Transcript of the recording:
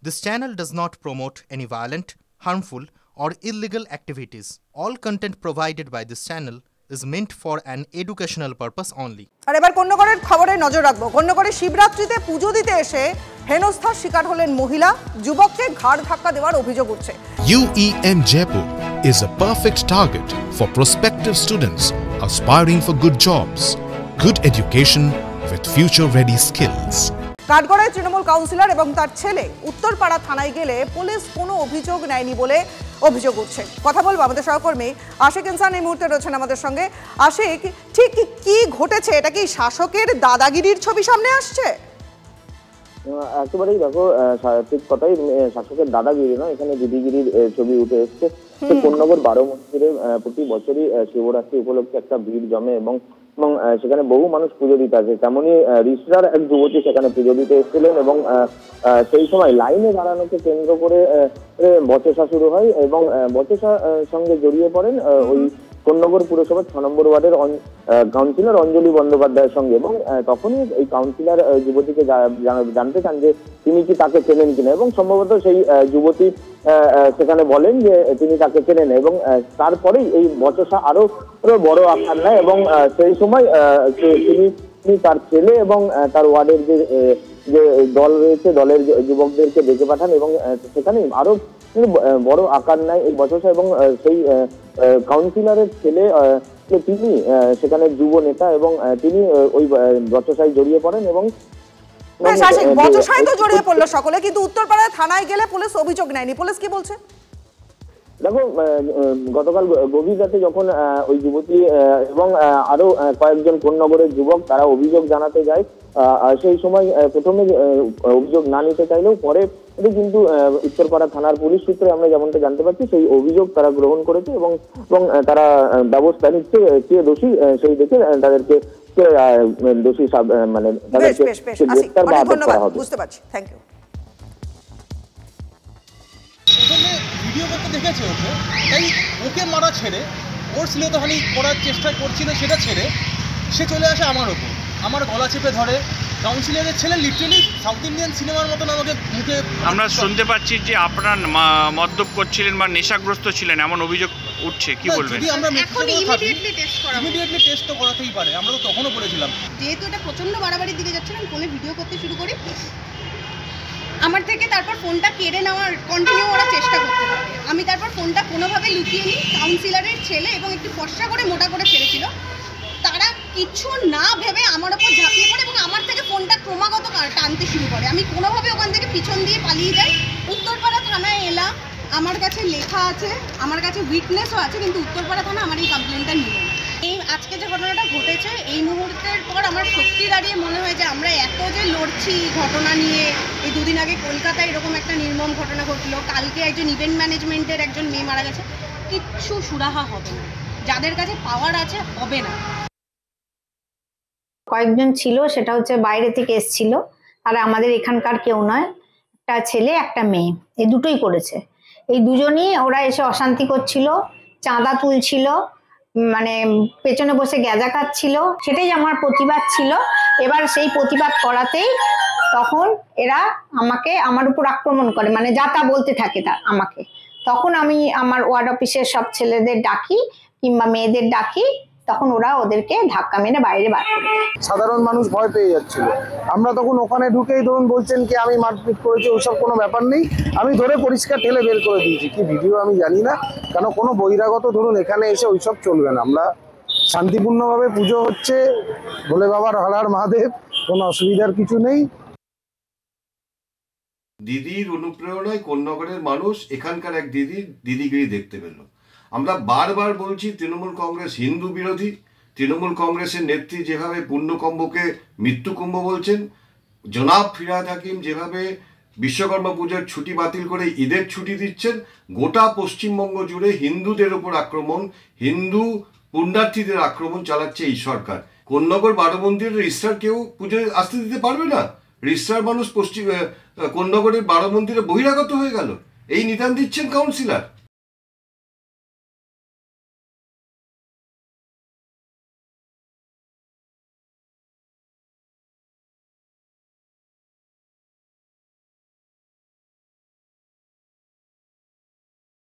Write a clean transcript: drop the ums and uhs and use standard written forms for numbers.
This channel does not promote any violent, harmful, or illegal activities. All content provided by this channel is meant for an educational purpose only. আর এবার কন্যগড়ের খবরে নজর রাখবো। কন্যগড়ে শিবরাত্রিতে পুজো দিতে এসে হেনস্থার শিকার হলেন মহিলা, যুবককে ঘাড় ধাক্কা দেওয়ার অভিযোগ উঠছে। UEM Jaipur is a perfect target for prospective students aspiring for good jobs, good education with future-ready skills. কাঠগড়ায় তৃণমূল কাউন্সিলর এবং তার ছেলে উত্তরপাড়া থানায় গেলে পুলিশ কোনো অভিযোগ নেয়নি বলে অভিযোগ উঠছে। কথা বলবো আমাদের সহকর্মী আশিক ইনসান এই মুহূর্তে রয়েছেন আমাদের সঙ্গে। আশিক, ঠিক কি ঘটেছে? এটা কি শাসকের দাদাগিরির ছবি সামনে আসছে? একেবারেই দেখো, ঠিক কথাই, শাসকের দাদাগিরি নয়, এখানে দিদিগিরির ছবি উঠে এসছে। কন্যগর 12 মন্দিরে প্রতি বছরই শিবরাত্রি উপলক্ষে একটা ভিড় জমে এবং সেখানে বহু মানুষ পুজো দিতে আসে। তেমনই রিসরার এক যুবতী সেখানে পুজো দিতে এসেছিলেন এবং সেই সময় লাইনে দাঁড়ানোকে কেন্দ্র করে বচসা শুরু হয় এবং বচসার সঙ্গে জড়িয়ে পড়েন ওই কন্যগর পুরসভার 6 নম্বর ওয়ার্ডের কাউন্সিলর অঞ্জলি বন্দ্যোপাধ্যায়ের সঙ্গে। এবং তখনই এই কাউন্সিলর যুবতীকে জানতে চান যে তিনি কি তাকে চেনেন কিনা, এবং সম্ভবত সেই যুবতী সেখানে বলেন যে তিনি তাকে চেনেন এবং তারপরেই এই বচসা আরো বড় আকার নেয় এবং সেই সময় তিনি তার ছেলে এবং তার ওয়ার্ডের যে দল রয়েছে, দলের যুবকদেরকে ডেকে পাঠান এবং সেখানে আরো বড় আকার নেয় এই বচসা। এবং সেই কাউন্সিলরের ছেলে তিনি সেখানে যুব নেতা এবং তিনি ওই বচসায় জড়িয়ে পড়েন এবং বচসায় তো জড়িয়ে পড়লো সকলে, কিন্তু উত্তরপাড়া থানায় গেলে পুলিশ অভিযোগ নেয়নি। পুলিশ কি বলছে? দেখো, গতকাল গভীর রাতে যখন ওই যুবতী এবং আরো কয়েকজন কন্যগরের যুবক তারা অভিযোগ জানাতে যায়, সেই সময় প্রথমে অভিযোগ না নিতে চাইলেও পরে কিন্তু উত্তরপাড়া থানার পুলিশ সূত্রে আমরা যেমনটা জানতে পারছি সেই অভিযোগ তারা গ্রহণ করেছে এবং তারা ব্যবস্থা নিচ্ছে। কে দোষী সেই দেখে তাদেরকে দোষী মানে তাদেরকে গ্রেফতার বা আটক করা হবে। বুঝতে পারছি, থ্যাংক ইউ। ভিডিও করতে দেখেছে ওকে, তাই ওকে মারা ছেড়ে ওর শ্লীলতাহানি করার চেষ্টা করছিল, সেটা ছেড়ে সে চলে আসে আমার ওপর, আমার গলা চেপে ধরে। কাউন্সিলরের ছেলে লিটারেলি সাউথ ইন্ডিয়ান সিনেমার মতন আমাকে মুখে, আমরা শুনতে পাচ্ছি যে আপনার মদ্যপ করছিলেন বা নেশাগ্রস্ত ছিলেন এমন অভিযোগ উঠছে, কি বলবেন? যদি আমরা ইমিডিয়েটলি টেস্ট তো করাতেই পারে, আমরা তো তখনও বলেছিলাম। যেহেতু এটা প্রচন্ড বাড়াবাড়ির দিকে যাচ্ছে, আমি ফোনে ভিডিও করতে শুরু করি, আমার থেকে তারপর ফোনটা কেড়ে নেওয়ার কন্টিনিউ করার চেষ্টা করতে থাকে। আমি তারপর ফোনটা কোনোভাবে লুকিয়ে নিই। কাউন্সিলরের ছেলে এবং একটু ফর্সা করে মোটা করে ছেড়েছিল, তারা কিছু না ভেবে আমার ওপর ঝাঁপিয়ে পড়ে এবং আমার থেকে ফোনটা ক্রমাগত টানতে শুরু করে। আমি কোনোভাবে ওখান থেকে পিছন দিয়ে পালিয়ে যাই। উত্তরপাড়া থানায় এলাম, আমার কাছে লেখা আছে, আমার কাছে উইটনেসও আছে, কিন্তু উত্তরপাড়া থানা আমার এই কমপ্লেনটা নিল না। এই আজকে যে ঘটনাটা ঘটেছে, এই মুহূর্তের পর আমার সত্যি দাঁড়িয়ে মনে হয় যে আমরা এত যে লড়ছি ঘটনা নিয়ে। এই দুদিন আগে কলকাতায় এরকম একটা নির্মম ঘটনা ঘটলো, কালকে একজন ইভেন্ট ম্যানেজমেন্টের একজন মেয়ে মারা গেছে। কিচ্ছু সুরাহা হবে না, যাদের কাছে পাওয়ার আছে হবে না। কয়েকজন ছিল, সেটা হচ্ছে বাইরে থেকে এসেছিল, আর আমাদের এখানকার কেউ নয়, একটা ছেলে একটা মেয়ে, এই দুটোই করেছে। এই দুজনই ওরা এসে অশান্তি করছিল, চাঁদা তুলছিল, মানে পেছনে বসে গ্যাজা খাচ্ছিল, সেটাই আমার প্রতিবাদ ছিল। এবার সেই প্রতিবাদ করাতেই তখন এরা আমার উপর আক্রমণ করে, মানে যা তা বলতে থাকে আমাকে। তখন আমি আমার ওয়ার্ড অফিসের সব ছেলেদের ডাকি কিংবা মেয়েদের ডাকি, তখন ওরা ওদেরকে ধাক্কা মেরে বাইরে বার করে। সাধারণ মানুষ ভয় পেয়ে যাচ্ছিল। আমরা তখন ওখানে ঢুকেই ধরুন বলছেন কি আমি মারপিট করেছি, ওইসব কোনো ব্যাপার নেই, আমি ধরে পরিষ্কার ঠেলে বের করে দিয়েছি। কি ভিডিও আমি জানি না, কেন কোনো বহিরাগত ধরুন এখানে এসে ওইসব চলবে না। আমরা শান্তিপূর্ণভাবে পুজো হচ্ছে, ভোলে বাবার হর হর মহাদেব, কোনো অসুবিধার কিছু নেই। দিদির অনুপ্রেরণায় কন্যগরের মানুষ এখানকার এক দিদিগিরি দেখতে পেল। আমরা বারবার বলছি তৃণমূল কংগ্রেস হিন্দু বিরোধী। তৃণমূল কংগ্রেসের নেত্রী যেভাবে পুণ্যকুম্ভকে মৃত্যুকুম্ভ বলছেন, জনাব ফিরহাদ হাকিম যেভাবে বিশ্বকর্মা পুজোর ছুটি বাতিল করে ঈদের ছুটি দিচ্ছেন, গোটা পশ্চিমবঙ্গ জুড়ে হিন্দুদের ওপর আক্রমণ, হিন্দু পুণ্যার্থীদের আক্রমণ চালাচ্ছে এই সরকার। কন্যগর 12 মন্দিরের রিসরার কেউ পুজোয় আসতে দিতে পারবে না? রিসরার মানুষ কন্যগরের 12 মন্দিরে বহিরাগত হয়ে গেল, এই নিদান দিচ্ছেন কাউন্সিলর।